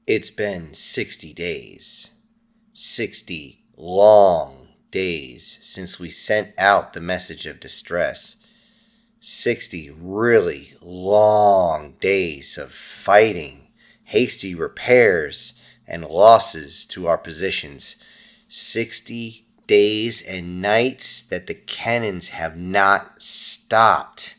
It's been 60 days. 60 long days since we sent out the message of distress. 60 really long days of fighting, hasty repairs, and losses to our positions. 60 days and nights that the cannons have not stopped.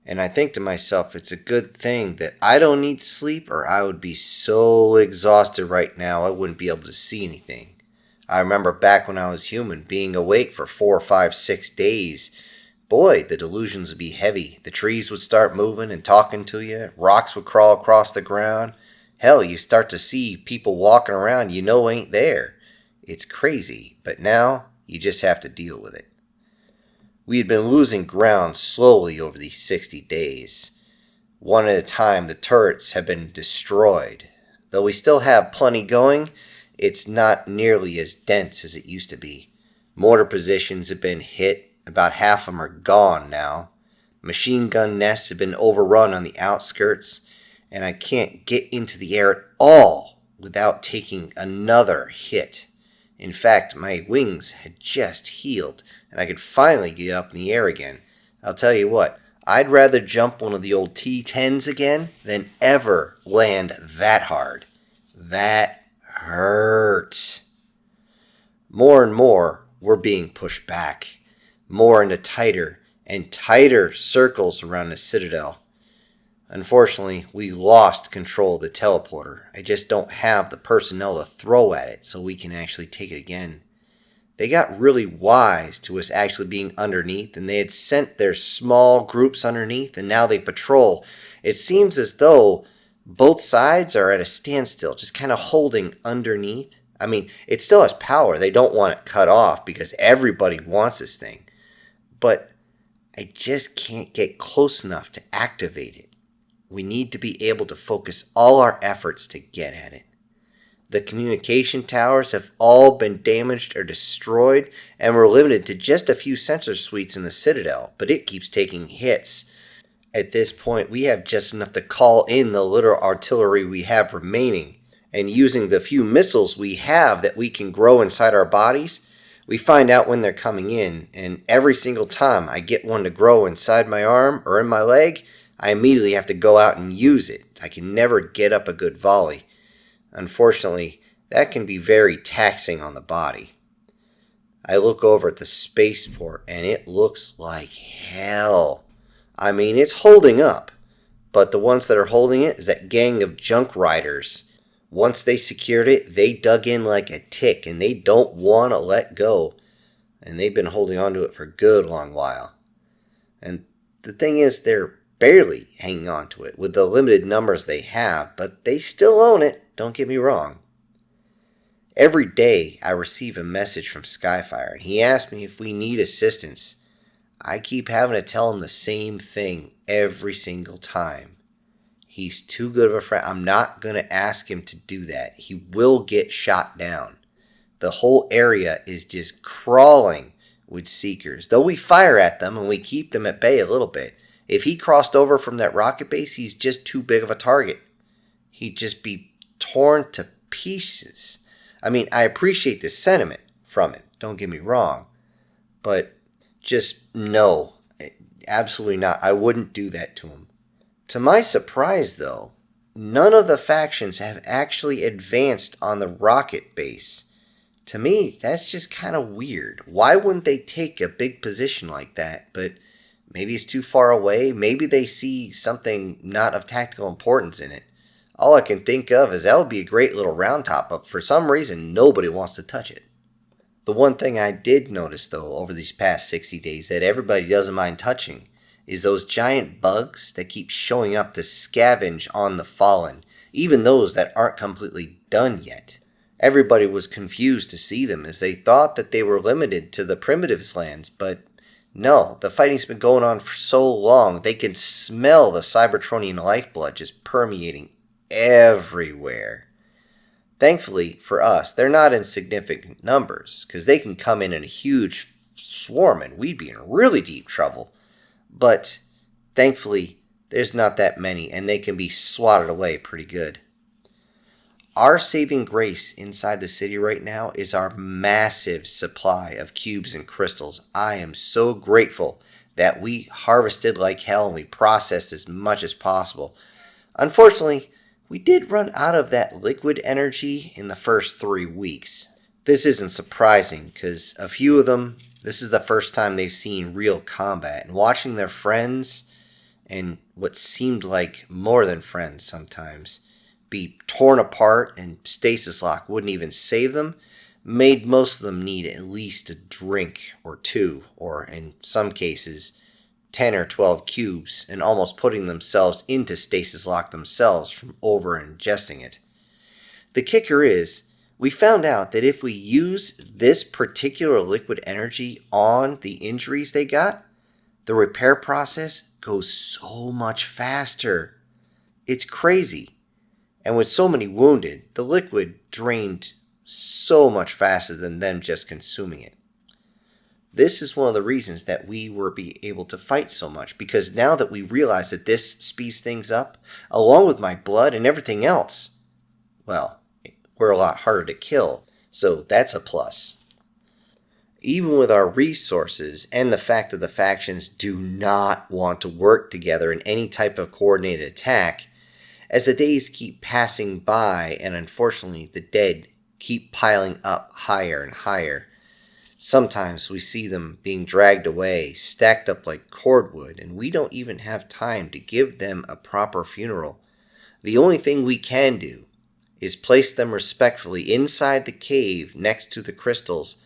And I think to myself, it's a good thing that I don't need sleep, or I would be so exhausted right now I wouldn't be able to see anything. I remember back when I was human, being awake for 4, 5, 6 days. Boy, the delusions would be heavy. The trees would start moving and talking to you. Rocks would crawl across the ground. Hell, you start to see people walking around you know ain't there. It's crazy, but now you just have to deal with it. We had been losing ground slowly over these 60 days. One at a time, the turrets have been destroyed. Though we still have plenty going, it's not nearly as dense as it used to be. Mortar positions have been hit. About half of them are gone now. Machine gun nests have been overrun on the outskirts, and I can't get into the air at all without taking another hit. In fact, my wings had just healed, and I could finally get up in the air again. I'll tell you what, I'd rather jump one of the old T-10s again than ever land that hard. That hurt. More and more, we're being pushed back. More into tighter and tighter circles around the Citadel. Unfortunately, we lost control of the teleporter. I just don't have the personnel to throw at it so we can actually take it again. They got really wise to us actually being underneath, and they had sent their small groups underneath, and now they patrol. It seems as though both sides are at a standstill, just kind of holding underneath. I mean, it still has power. They don't want it cut off because everybody wants this thing. But I just can't get close enough to activate it. We need to be able to focus all our efforts to get at it. The communication towers have all been damaged or destroyed, and we're limited to just a few sensor suites in the Citadel, but it keeps taking hits. At this point, we have just enough to call in the little artillery we have remaining, and using the few missiles we have that we can grow inside our bodies, we find out when they're coming in, and every single time I get one to grow inside my arm or in my leg, I immediately have to go out and use it. I can never get up a good volley. Unfortunately, that can be very taxing on the body. I look over at the spaceport and it looks like hell. I mean, it's holding up, but the ones that are holding it is that gang of junk riders. Once they secured it, they dug in like a tick and they don't want to let go. And they've been holding on to it for a good long while. And the thing is, they're barely hanging on to it with the limited numbers they have, but they still own it, don't get me wrong. Every day I receive a message from Skyfire, and he asks me if we need assistance. I keep having to tell him the same thing every single time. He's too good of a friend. I'm not going to ask him to do that. He will get shot down. The whole area is just crawling with Seekers. Though we fire at them and we keep them at bay a little bit, if he crossed over from that rocket base, he's just too big of a target. He'd just be torn to pieces. I mean, I appreciate the sentiment from it, don't get me wrong. But just no, absolutely not. I wouldn't do that to him. To my surprise, though, none of the factions have actually advanced on the rocket base. To me, that's just kind of weird. Why wouldn't they take a big position like that? But maybe it's too far away. Maybe they see something not of tactical importance in it. All I can think of is that would be a great little round top, but for some reason, nobody wants to touch it. The one thing I did notice, though, over these past 60 days that everybody doesn't mind touching is those giant bugs that keep showing up to scavenge on the Fallen, even those that aren't completely done yet. Everybody was confused to see them as they thought that they were limited to the Primitives lands, but no, the fighting's been going on for so long, they can smell the Cybertronian lifeblood just permeating everywhere. Thankfully, for us, they're not in significant numbers, because they can come in a huge swarm and we'd be in really deep trouble. But thankfully, there's not that many, and they can be swatted away pretty good. our saving grace inside the city right now is our massive supply of cubes and crystals. I am so grateful that we harvested like hell and we processed as much as possible. Unfortunately, we did run out of that liquid energy in the first 3 weeks. This isn't surprising because a few of them, this is the first time they've seen real combat, and watching their friends, and what seemed like more than friends sometimes, be torn apart and stasis lock wouldn't even save them, made most of them need at least a drink or two, or in some cases 10 or 12 cubes, and almost putting themselves into stasis lock themselves from over ingesting it. The kicker is, we found out that if we use this particular liquid energy on the injuries they got, the repair process goes so much faster. It's crazy. And with so many wounded, the liquid drained so much faster than them just consuming it. This is one of the reasons that we were able to fight so much, because now that we realize that this speeds things up, along with my blood and everything else, well, we're a lot harder to kill, so that's a plus. Even with our resources and the fact that the factions do not want to work together in any type of coordinated attack, as the days keep passing by and unfortunately the dead keep piling up higher and higher, sometimes we see them being dragged away, stacked up like cordwood, and we don't even have time to give them a proper funeral. The only thing we can do is place them respectfully inside the cave next to the crystals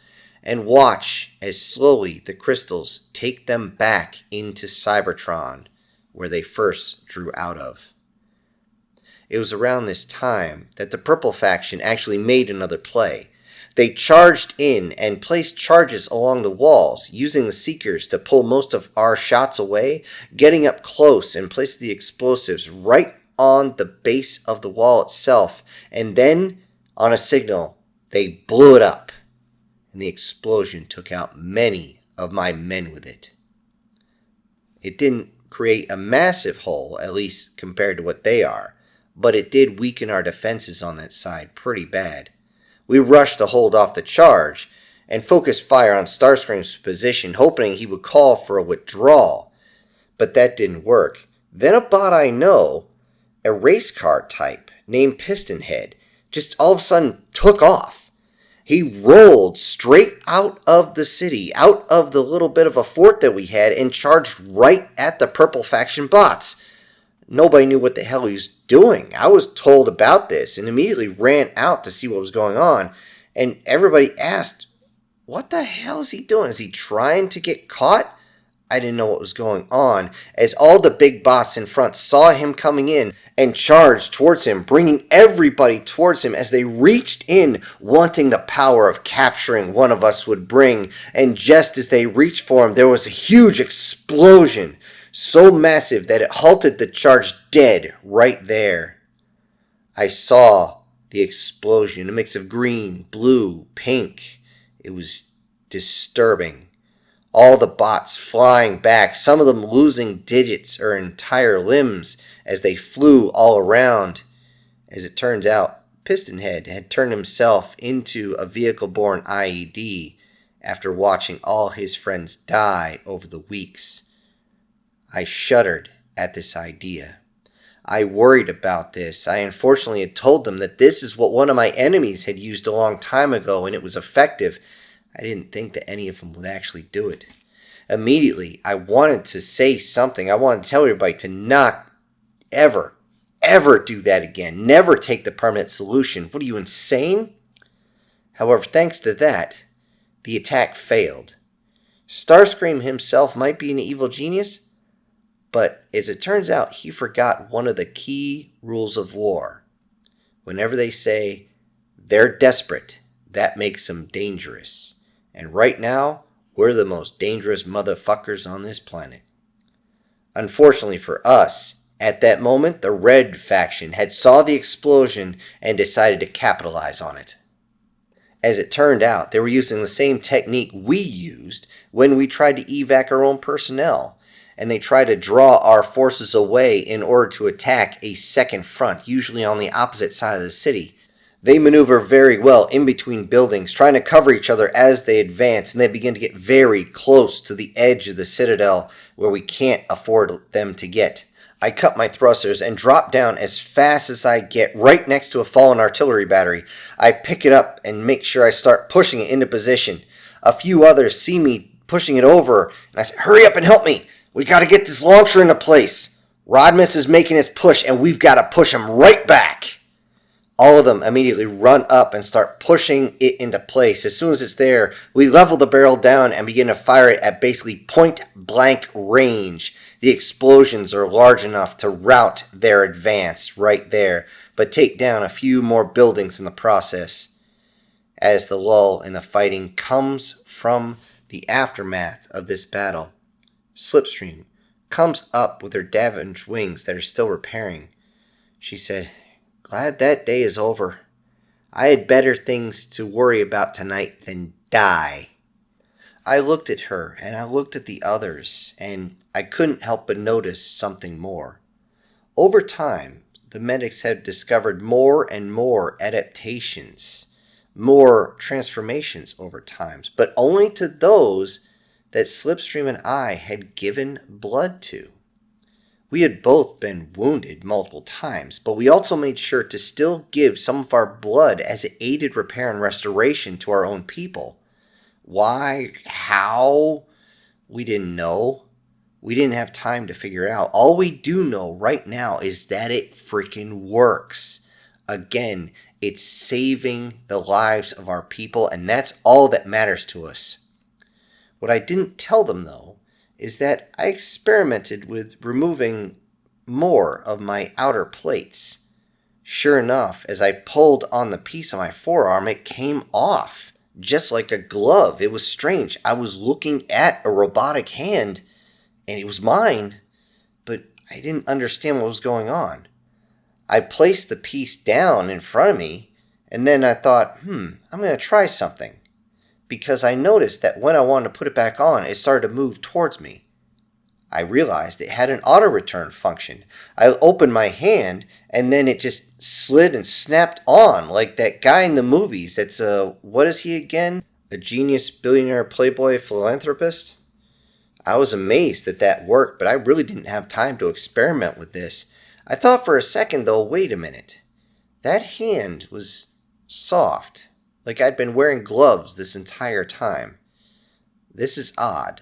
and watch as slowly the crystals take them back into Cybertron, where they first drew out of. It was around this time that the Purple faction actually made another play. They charged in and placed charges along the walls, using the Seekers to pull most of our shots away, getting up close and placing the explosives right on the base of the wall itself, and then, on a signal, they blew it up, and the explosion took out many of my men with it. It didn't create a massive hole, at least compared to what they are, but it did weaken our defenses on that side pretty bad. We rushed to hold off the charge, and focused fire on Starscream's position, hoping he would call for a withdrawal, but that didn't work. Then a bot I know, a race car type named Pistonhead, just all of a sudden took off. He rolled straight out of the city, out of the little bit of a fort that we had, and charged right at the Purple faction bots. Nobody knew what the hell he was doing. I was told about this and immediately ran out to see what was going on, and everybody asked, what the hell is he doing? Is he trying to get caught? I didn't know what was going on, as all the big bots in front saw him coming in and charged towards him, bringing everybody towards him as they reached in, wanting the power of capturing one of us would bring. And just as they reached for him, there was a huge explosion, so massive that it halted the charge dead right there. I saw the explosion, a mix of green, blue, pink. It was disturbing. All the bots flying back, some of them losing digits or entire limbs as they flew all around. As it turns out, Pistonhead had turned himself into a vehicle-borne IED after watching all his friends die over the weeks. I shuddered at this idea. I worried about this. I unfortunately had told them that this is what one of my enemies had used a long time ago and it was effective. I didn't think that any of them would actually do it. Immediately, I wanted to say something. I wanted to tell everybody to not ever do that again. Never take the permanent solution. What are you, insane? However, thanks to that, the attack failed. Starscream himself might be an evil genius, but as it turns out, he forgot one of the key rules of war. Whenever they say they're desperate, that makes them dangerous. And right now, we're the most dangerous motherfuckers on this planet. Unfortunately for us, at that moment, the Red faction had saw the explosion and decided to capitalize on it. As it turned out, they were using the same technique we used when we tried to evac our own personnel, and they tried to draw our forces away in order to attack a second front, usually on the opposite side of the city. They maneuver very well in between buildings, trying to cover each other as they advance, and they begin to get very close to the edge of the citadel where we can't afford them to get. I cut my thrusters and drop down as fast as I get right next to a fallen artillery battery. I pick it up and make sure I start pushing it into position. A few others see me pushing it over, and I say, "Hurry up and help me. We got to get this launcher into place. Rodmus is making his push, and we've got to push him right back." All of them immediately run up and start pushing it into place. As soon as it's there, we level the barrel down and begin to fire it at basically point-blank range. The explosions are large enough to rout their advance right there, but take down a few more buildings in the process. As the lull in the fighting comes from the aftermath of this battle, Slipstream comes up with her damaged wings that are still repairing. She said, "Glad that day is over. I had better things to worry about tonight than die." I looked at her and I looked at the others, and I couldn't help but notice something more. Over time, the medics have discovered more and more adaptations, more transformations over time, but only to those that Slipstream and I had given blood to. We had both been wounded multiple times, but we also made sure to still give some of our blood as it aided repair and restoration to our own people. Why? How? We didn't know. We didn't have time to figure out. All we do know right now is that it freaking works. Again, it's saving the lives of our people, and that's all that matters to us. What I didn't tell them, though, is that I experimented with removing more of my outer plates. Sure enough, as I pulled on the piece of my forearm, it came off, just like a glove. It was strange. I was looking at a robotic hand, and it was mine, but I didn't understand what was going on. I placed the piece down in front of me, and then I thought, I'm going to try something. Because I noticed that when I wanted to put it back on, it started to move towards me. I realized it had an auto-return function. I opened my hand, and then it just slid and snapped on, like that guy in the movies that's what is he again? A genius, billionaire, playboy, philanthropist? I was amazed that that worked, but I really didn't have time to experiment with this. I thought for a second, though, wait a minute. That hand was soft, like I'd been wearing gloves this entire time. This is odd.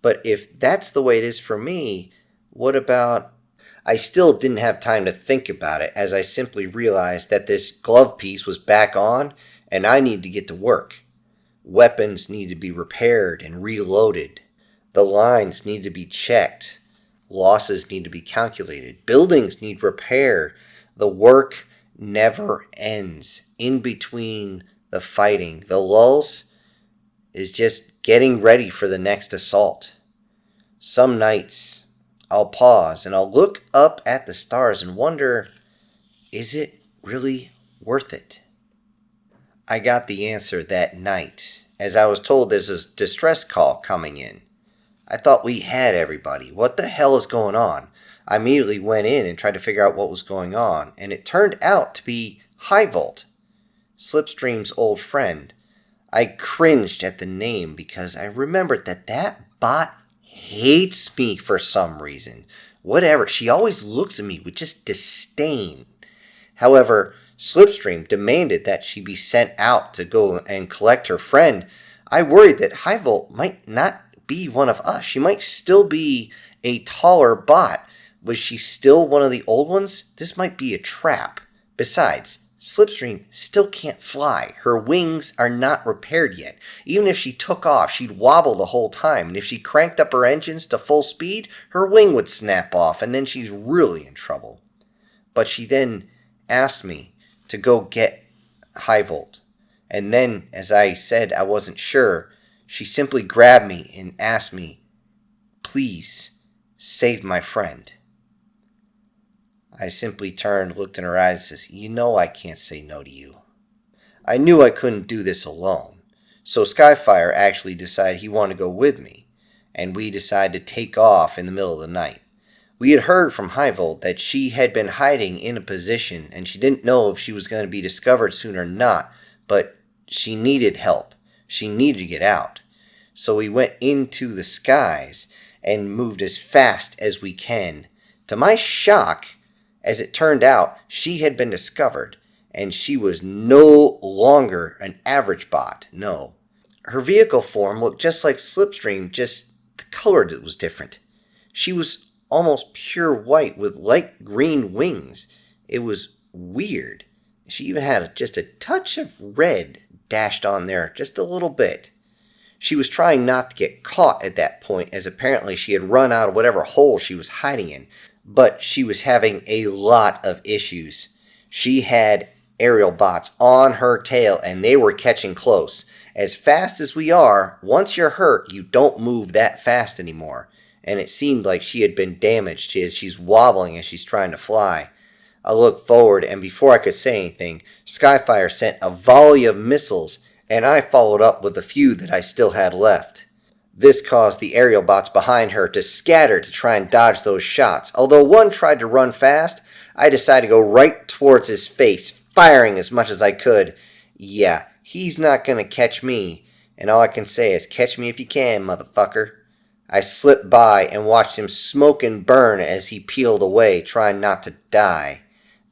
But if that's the way it is for me, what about... I still didn't have time to think about it, as I simply realized that this glove piece was back on, and I needed to get to work. Weapons needed to be repaired and reloaded. The lines need to be checked. Losses need to be calculated. Buildings need repair. The work never ends. In between the fighting, the lulls is just getting ready for the next assault. Some nights I'll pause and I'll look up at the stars and wonder, is it really worth it? I got the answer that night, as I was told there's a distress call coming in. I thought we had everybody. What the hell is going on? I immediately went in and tried to figure out what was going on, and it turned out to be Highvolt, Slipstream's old friend. I cringed at the name because I remembered that bot hates me for some reason. Whatever, she always looks at me with just disdain. However, Slipstream demanded that she be sent out to go and collect her friend. I worried that Highvolt might not be one of us. She might still be a taller bot. Was she still one of the old ones? This might be a trap. Besides, Slipstream still can't fly. Her wings are not repaired yet. Even if she took off, she'd wobble the whole time. And if she cranked up her engines to full speed, her wing would snap off, and then she's really in trouble. But she then asked me to go get Highvolt. And then, as I said I wasn't sure, she simply grabbed me and asked me, "Please, save my friend." I simply turned, looked in her eyes, and said, "You know I can't say no to you." I knew I couldn't do this alone, so Skyfire actually decided he wanted to go with me, and we decided to take off in the middle of the night. We had heard from Highvolt that she had been hiding in a position and she didn't know if she was going to be discovered soon or not, but she needed help. She needed to get out. So we went into the skies and moved as fast as we can. To my shock, as it turned out, she had been discovered, and she was no longer an average bot, no. Her vehicle form looked just like Slipstream, just the color was different. She was almost pure white with light green wings. It was weird. She even had just a touch of red dashed on there, just a little bit. She was trying not to get caught at that point, as apparently she had run out of whatever hole she was hiding in. But she was having a lot of issues. She had aerial bots on her tail, and they were catching close. As fast as we are, once you're hurt, you don't move that fast anymore. And it seemed like she had been damaged as she's wobbling as she's trying to fly. I looked forward, and before I could say anything, Skyfire sent a volley of missiles, and I followed up with a few that I still had left. This caused the aerial bots behind her to scatter to try and dodge those shots. Although one tried to run fast, I decided to go right towards his face, firing as much as I could. Yeah, he's not going to catch me, and all I can say is catch me if you can, motherfucker. I slipped by and watched him smoke and burn as he peeled away, trying not to die.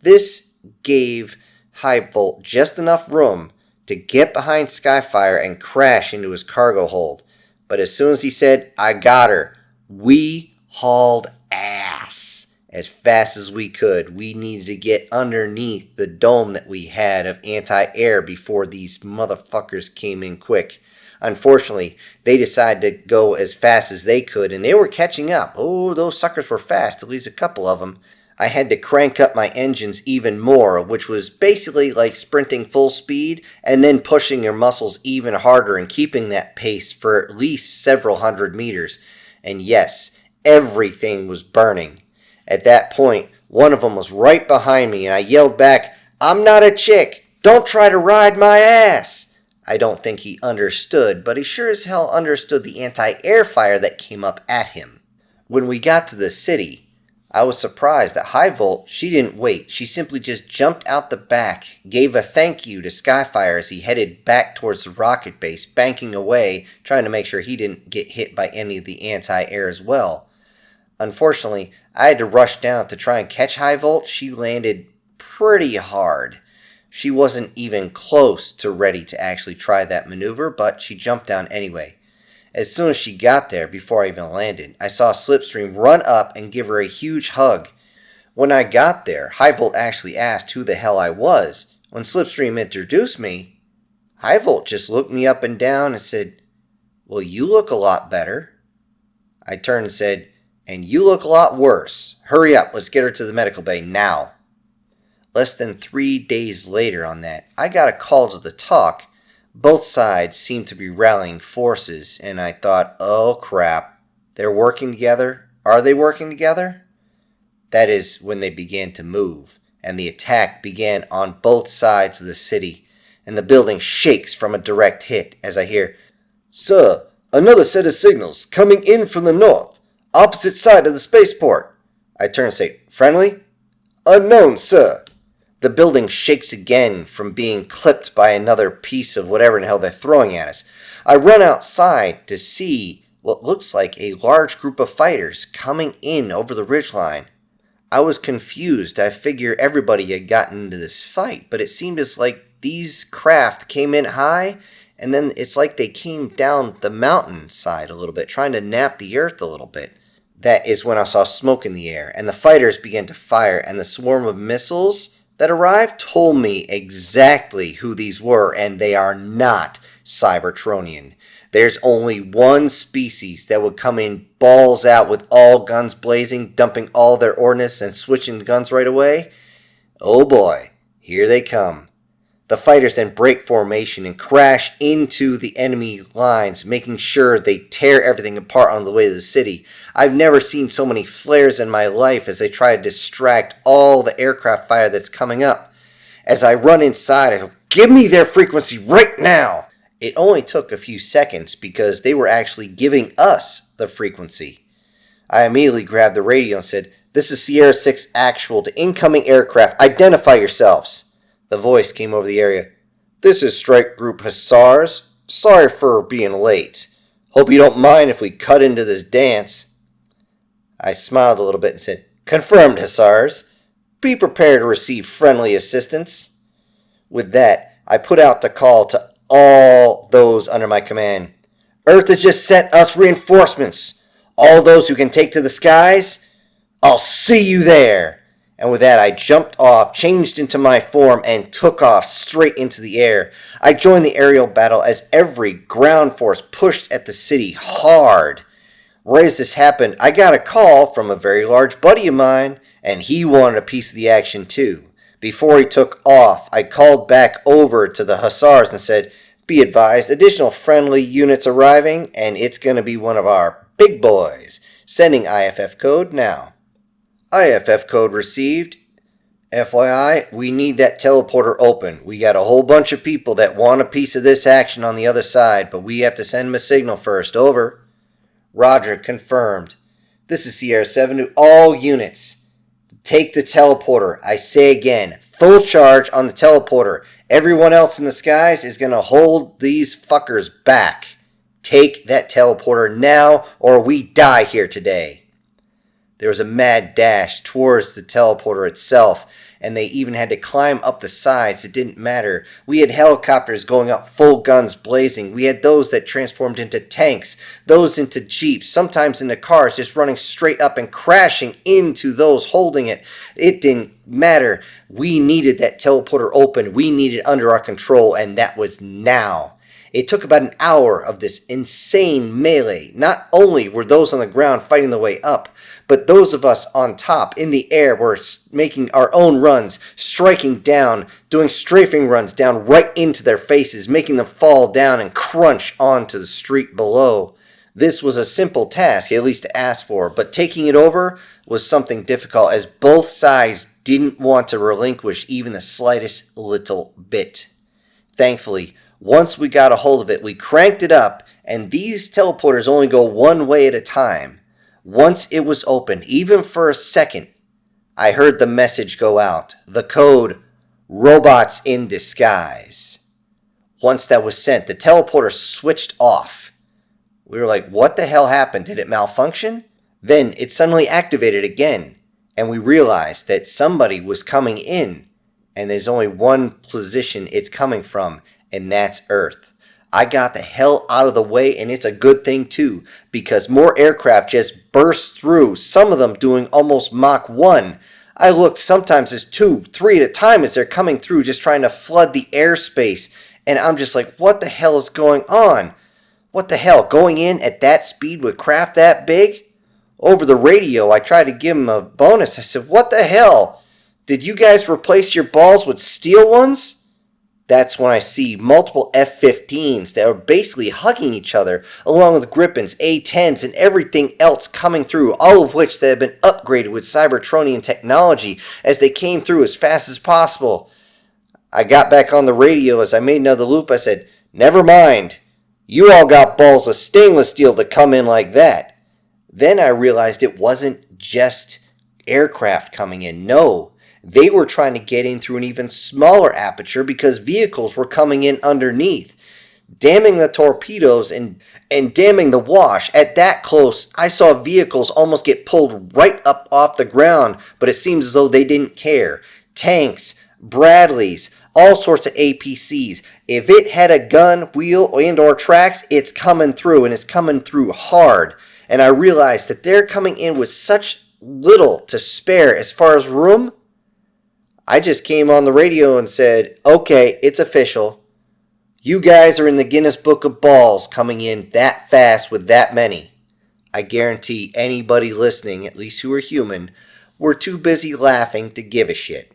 This gave Highvolt just enough room to get behind Skyfire and crash into his cargo hold. But as soon as he said, "I got her," we hauled ass as fast as we could. We needed to get underneath the dome that we had of anti-air before these motherfuckers came in quick. Unfortunately, they decided to go as fast as they could, and they were catching up. Oh, those suckers were fast, at least a couple of them. I had to crank up my engines even more, which was basically like sprinting full speed and then pushing your muscles even harder and keeping that pace for at least several hundred meters. And yes, everything was burning. At that point, one of them was right behind me, and I yelled back, "I'm not a chick! Don't try to ride my ass!" I don't think he understood, but he sure as hell understood the anti-air fire that came up at him. When we got to the city, I was surprised that Highvolt, she didn't wait. She simply just jumped out the back, gave a thank you to Skyfire as he headed back towards the rocket base, banking away, trying to make sure he didn't get hit by any of the anti-air as well. Unfortunately, I had to rush down to try and catch Highvolt. She landed pretty hard. She wasn't even close to ready to actually try that maneuver, but she jumped down anyway. As soon as she got there, before I even landed, I saw Slipstream run up and give her a huge hug. When I got there, Highvolt actually asked who the hell I was. When Slipstream introduced me, Highvolt just looked me up and down and said, "Well, you look a lot better." I turned and said, "And you look a lot worse. Hurry up, let's get her to the medical bay now." Less than 3 days later on that, I got a call to the talk. Both sides seemed to be rallying forces, and I thought, oh crap, they're working together? Are they working together? That is when they began to move, and the attack began on both sides of the city, and the building shakes from a direct hit as I hear, "Sir, another set of signals coming in from the north, opposite side of the spaceport." I turn and say, "Friendly?" "Unknown, sir." The building shakes again from being clipped by another piece of whatever in hell they're throwing at us. I run outside to see what looks like a large group of fighters coming in over the ridgeline. I was confused. I figure everybody had gotten into this fight, but it seemed as like these craft came in high, and then it's like they came down the mountainside a little bit, trying to nap the earth a little bit. That is when I saw smoke in the air, and the fighters began to fire, and the swarm of missiles that arrived told me exactly who these were, and they are not Cybertronian. There's only one species that would come in balls out with all guns blazing, dumping all their ordnance and switching guns right away. Oh boy, here they come. The fighters then break formation and crash into the enemy lines, making sure they tear everything apart on the way to the city. I've never seen so many flares in my life as they try to distract all the aircraft fire that's coming up. As I run inside, I go, "Give me their frequency right now!" It only took a few seconds because they were actually giving us the frequency. I immediately grabbed the radio and said, This is Sierra 6 Actual to incoming aircraft. Identify yourselves. The voice came over the area. This is Strike Group HUSSARS. Sorry for being late. Hope you don't mind if we cut into this dance. I smiled a little bit and said, Confirmed, HUSSARS. Be prepared to receive friendly assistance. With that, I put out the call to all those under my command. Earth has just sent us reinforcements. All those who can take to the skies, I'll see you there. And with that, I jumped off, changed into my form, and took off straight into the air. I joined the aerial battle as every ground force pushed at the city hard. Right as this happened, I got a call from a very large buddy of mine, and he wanted a piece of the action too. Before he took off, I called back over to the HUSSARS and said, Be advised, additional friendly units arriving, and it's going to be one of our big boys. Sending IFF code now. IFF code received. FYI, we need that teleporter open. We got a whole bunch of people that want a piece of this action on the other side, but we have to send them a signal first. Over. Roger, confirmed. This is Sierra 7 to all units. Take the teleporter. I say again, full charge on the teleporter. Everyone else in the skies is going to hold these fuckers back. Take that teleporter now, or we die here today. There was a mad dash towards the teleporter itself, and they even had to climb up the sides. It didn't matter. We had helicopters going up full guns blazing. We had those that transformed into tanks, those into jeeps, sometimes into cars, just running straight up and crashing into those holding it. It didn't matter. We needed that teleporter open. We needed it under our control, and that was now. It took about an hour of this insane melee. Not only were those on the ground fighting their way up, but those of us on top, in the air, were making our own runs, striking down, doing strafing runs down right into their faces, making them fall down and crunch onto the street below. This was a simple task, at least to ask for, but taking it over was something difficult, as both sides didn't want to relinquish even the slightest little bit. Thankfully, once we got a hold of it, we cranked it up, and these teleporters only go one way at a time. Once it was opened, even for a second, I heard the message go out. The code, Robots in Disguise. Once that was sent, the teleporter switched off. We were like, what the hell happened? Did it malfunction? Then it suddenly activated again, and we realized that somebody was coming in, and there's only one position it's coming from, and that's Earth. I got the hell out of the way, and it's a good thing too, because more aircraft just burst through, some of them doing almost Mach 1. I looked sometimes as 2, 3 at a time as they're coming through, just trying to flood the airspace, and I'm just like, what the hell is going on? What the hell, going in at that speed with craft that big? Over the radio, I tried to give them a bonus. I said, what the hell? Did you guys replace your balls with steel ones? That's when I see multiple F-15s that are basically hugging each other, along with Gripens, A-10s, and everything else coming through, all of which that have been upgraded with Cybertronian technology as they came through as fast as possible. I got back on the radio as I made another loop. I said, never mind. You all got balls of stainless steel to come in like that. Then I realized it wasn't just aircraft coming in. No. They were trying to get in through an even smaller aperture because vehicles were coming in underneath, damming the torpedoes and damming the wash. At that close, I saw vehicles almost get pulled right up off the ground, but it seems as though they didn't care. Tanks, Bradleys, all sorts of APCs. If it had a gun, wheel, and or tracks, it's coming through, and it's coming through hard. And I realized that they're coming in with such little to spare as far as room. I just came on the radio and said, okay, it's official. You guys are in the Guinness Book of Balls coming in that fast with that many. I guarantee anybody listening, at least who are human, were too busy laughing to give a shit.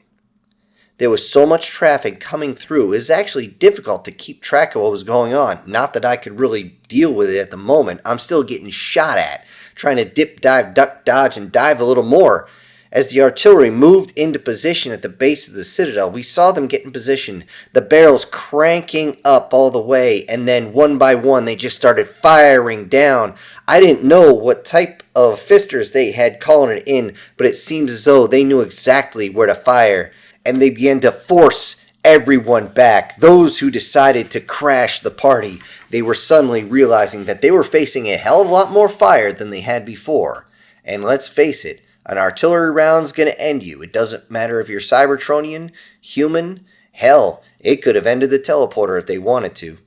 There was so much traffic coming through, it was actually difficult to keep track of what was going on. Not that I could really deal with it at the moment. I'm still getting shot at, trying to dip, dive, duck, dodge, and dive a little more. As the artillery moved into position at the base of the citadel, we saw them get in position, the barrels cranking up all the way, and then one by one they just started firing down. I didn't know what type of fisters they had calling it in, but it seems as though they knew exactly where to fire, and they began to force everyone back. Those who decided to crash the party, they were suddenly realizing that they were facing a hell of a lot more fire than they had before. And let's face it, an artillery round's gonna end you. It doesn't matter if you're Cybertronian, human, hell, it could have ended the teleporter if they wanted to.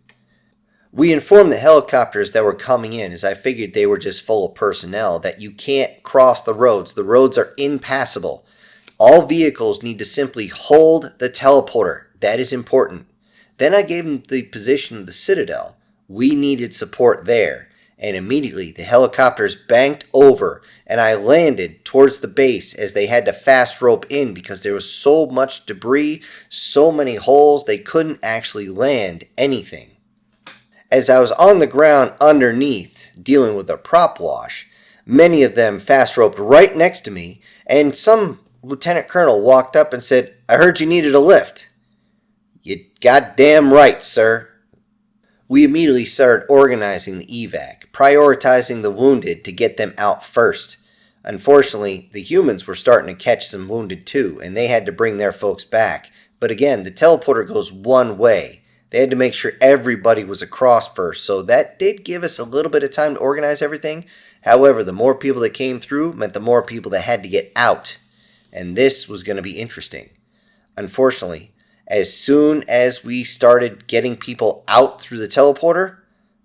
We informed the helicopters that were coming in, as I figured they were just full of personnel, that you can't cross the roads. The roads are impassable. All vehicles need to simply hold the teleporter. That is important. Then I gave them the position of the citadel. We needed support there. And immediately the helicopters banked over and I landed towards the base as they had to fast rope in because there was so much debris, so many holes, they couldn't actually land anything. As I was on the ground underneath dealing with a prop wash, many of them fast roped right next to me, and some lieutenant colonel walked up and said, "I heard you needed a lift." "You goddamn right, sir." We immediately started organizing the evac, prioritizing the wounded to get them out first. Unfortunately, the humans were starting to catch some wounded too, and they had to bring their folks back. But again, the teleporter goes one way. They had to make sure everybody was across first, so that did give us a little bit of time to organize everything. However, the more people that came through meant the more people that had to get out, and this was going to be interesting. Unfortunately, as soon as we started getting people out through the teleporter,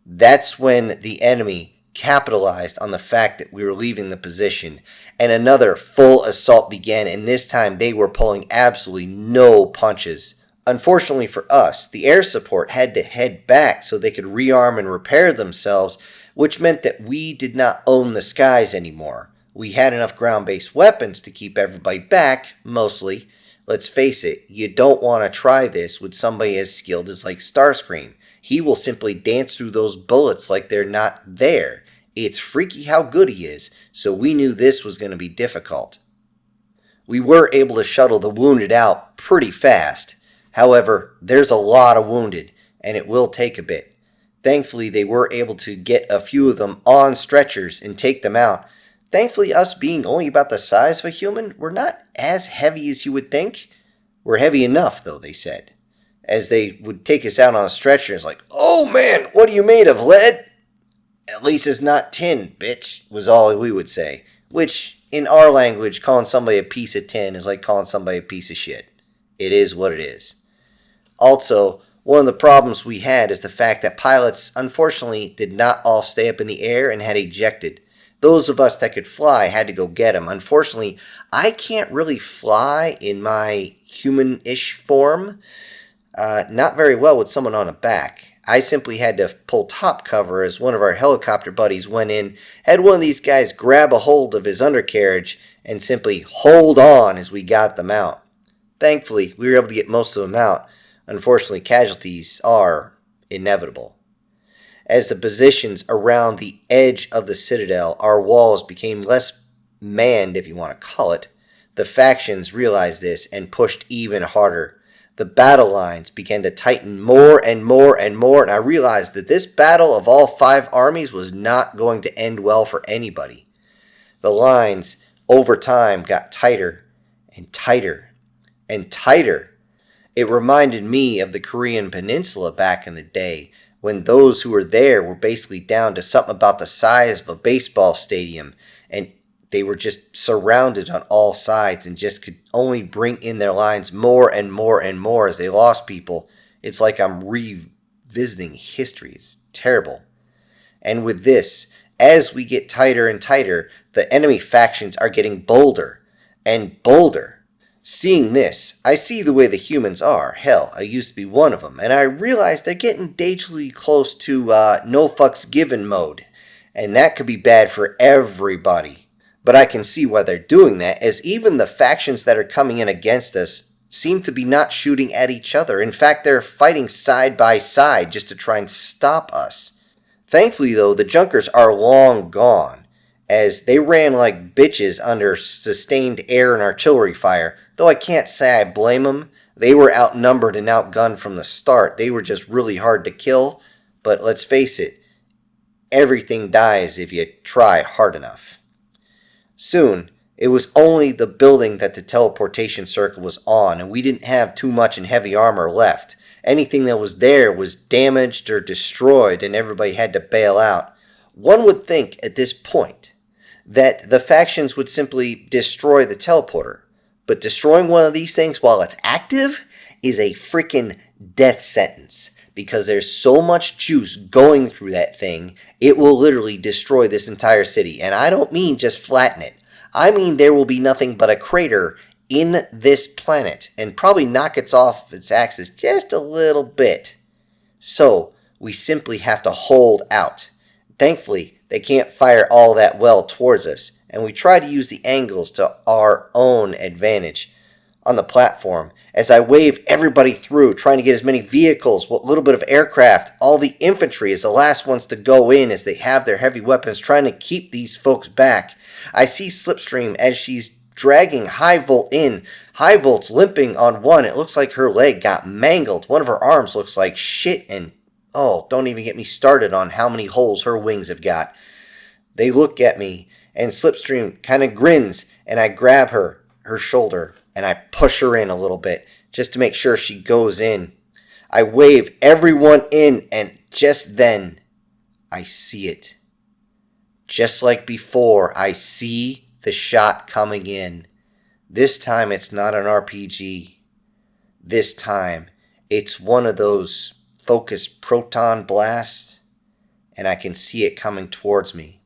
that's when the enemy capitalized on the fact that we were leaving the position, and another full assault began, and this time they were pulling absolutely no punches. Unfortunately for us, the air support had to head back so they could rearm and repair themselves, which meant that we did not own the skies anymore. We had enough ground-based weapons to keep everybody back, mostly. Let's face it, you don't want to try this with somebody as skilled as like Starscream. He will simply dance through those bullets like they're not there. It's freaky how good he is, so we knew this was going to be difficult. We were able to shuttle the wounded out pretty fast. However, there's a lot of wounded, and it will take a bit. Thankfully, they were able to get a few of them on stretchers and take them out. Thankfully, us being only about the size of a human, we're not as heavy as you would think. We're heavy enough, though, they said. As they would take us out on a stretcher, it's like, "Oh man, what are you made of, lead?" "At least it's not tin, bitch," was all we would say. Which, in our language, calling somebody a piece of tin is like calling somebody a piece of shit. It is what it is. Also, one of the problems we had is the fact that pilots, unfortunately, did not all stay up in the air and had ejected. Those of us that could fly had to go get them. Unfortunately, I can't really fly in my human-ish form. Not very well with someone on a back. I simply had to pull top cover as one of our helicopter buddies went in, had one of these guys grab a hold of his undercarriage and simply hold on as we got them out. Thankfully, we were able to get most of them out. Unfortunately, casualties are inevitable. As the positions around the edge of the citadel, our walls became less manned, if you want to call it. The factions realized this and pushed even harder. The battle lines began to tighten more and more and more, and I realized that this battle of all 5 armies was not going to end well for anybody. The lines, over time, got tighter and tighter and tighter. It reminded me of the Korean Peninsula back in the day, when those who were there were basically down to something about the size of a baseball stadium, and they were just surrounded on all sides and just could only bring in their lines more and more and more as they lost people. It's like I'm revisiting history. It's terrible. And with this, as we get tighter and tighter, the enemy factions are getting bolder and bolder. Seeing this, I see the way the humans are. Hell, I used to be one of them, and I realize they're getting dangerously close to no fucks given mode, and that could be bad for everybody. But I can see why they're doing that, as even the factions that are coming in against us seem to be not shooting at each other. In fact, they're fighting side by side just to try and stop us. Thankfully, though, the Junkers are long gone, as they ran like bitches under sustained air and artillery fire. Though I can't say I blame them. They were outnumbered and outgunned from the start. They were just really hard to kill. But let's face it, everything dies if you try hard enough. Soon, it was only the building that the teleportation circle was on, and we didn't have too much in heavy armor left. Anything that was there was damaged or destroyed, and everybody had to bail out. One would think at this point that the factions would simply destroy the teleporter. But destroying one of these things while it's active is a freaking death sentence. Because there's so much juice going through that thing, it will literally destroy this entire city. And I don't mean just flatten it. I mean there will be nothing but a crater in this planet, and probably knock it off its axis just a little bit. So, we simply have to hold out. Thankfully, they can't fire all that well towards us, and we try to use the angles to our own advantage on the platform as I wave everybody through, trying to get as many vehicles, a little bit of aircraft. All the infantry is the last ones to go in as they have their heavy weapons, trying to keep these folks back. I see Slipstream as she's dragging High Volt in. High Volt's limping on one. It looks like her leg got mangled. One of her arms looks like shit, and oh, don't even get me started on how many holes her wings have got. They look at me, and Slipstream kind of grins, and I grab her shoulder, and I push her in a little bit just to make sure she goes in. I wave everyone in, and just then, I see it. Just like before, I see the shot coming in. This time, it's not an RPG. This time, it's one of those focused proton blasts, and I can see it coming towards me.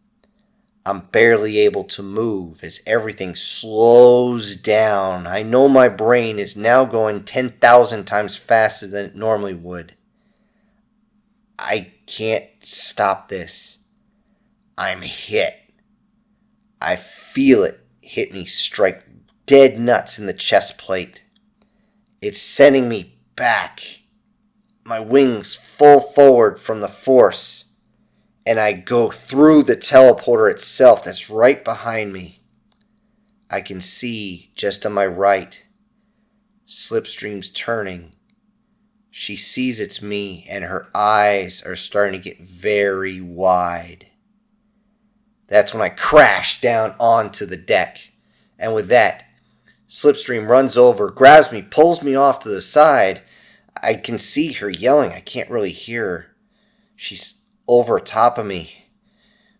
I'm barely able to move as everything slows down. I know my brain is now going 10,000 times faster than it normally would. I can't stop this. I'm hit. I feel it hit me strike dead nuts in the chest plate. It's sending me back. My wings full forward from the force. And I go through the teleporter itself that's right behind me. I can see just to my right, Slipstream's turning. She sees it's me, and her eyes are starting to get very wide. That's when I crash down onto the deck. And with that, Slipstream runs over, grabs me, pulls me off to the side. I can see her yelling. I can't really hear her. She's over top of me.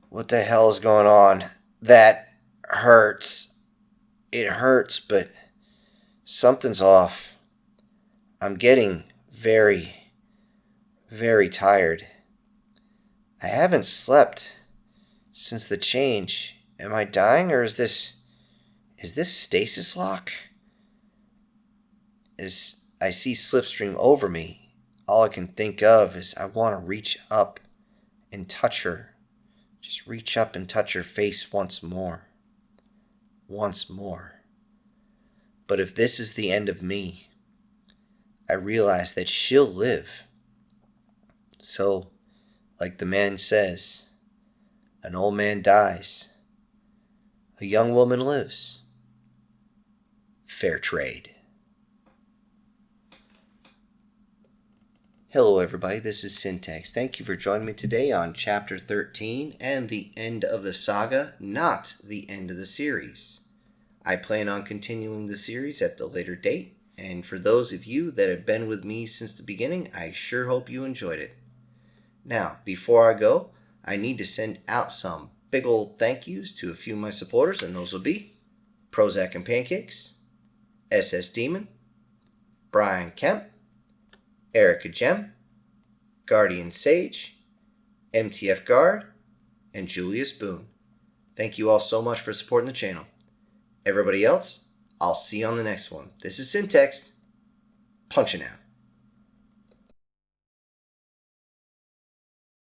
What the hell is going on? That hurts. It hurts, but something's off. I'm getting very, very tired. I haven't slept since the change. Am I dying, or is this stasis lock? As I see Slipstream over me, all I can think of is I want to reach up and touch her. Just reach up and touch her face once more. Once more. But if this is the end of me, I realize that she'll live. So, like the man says, an old man dies. A young woman lives. Fair trade. Hello everybody, this is Syntax. Thank you for joining me today on Chapter 13 and the end of the saga, not the end of the series. I plan on continuing the series at the later date, and for those of you that have been with me since the beginning, I sure hope you enjoyed it. Now, before I go, I need to send out some big old thank yous to a few of my supporters, and those will be Prozac and Pancakes, SS Demon, Brian Kemp, Erica Gem, Guardian Sage, MTF Guard, and Julius Boone. Thank you all so much for supporting the channel. Everybody else, I'll see you on the next one. This is Syntax, punching out.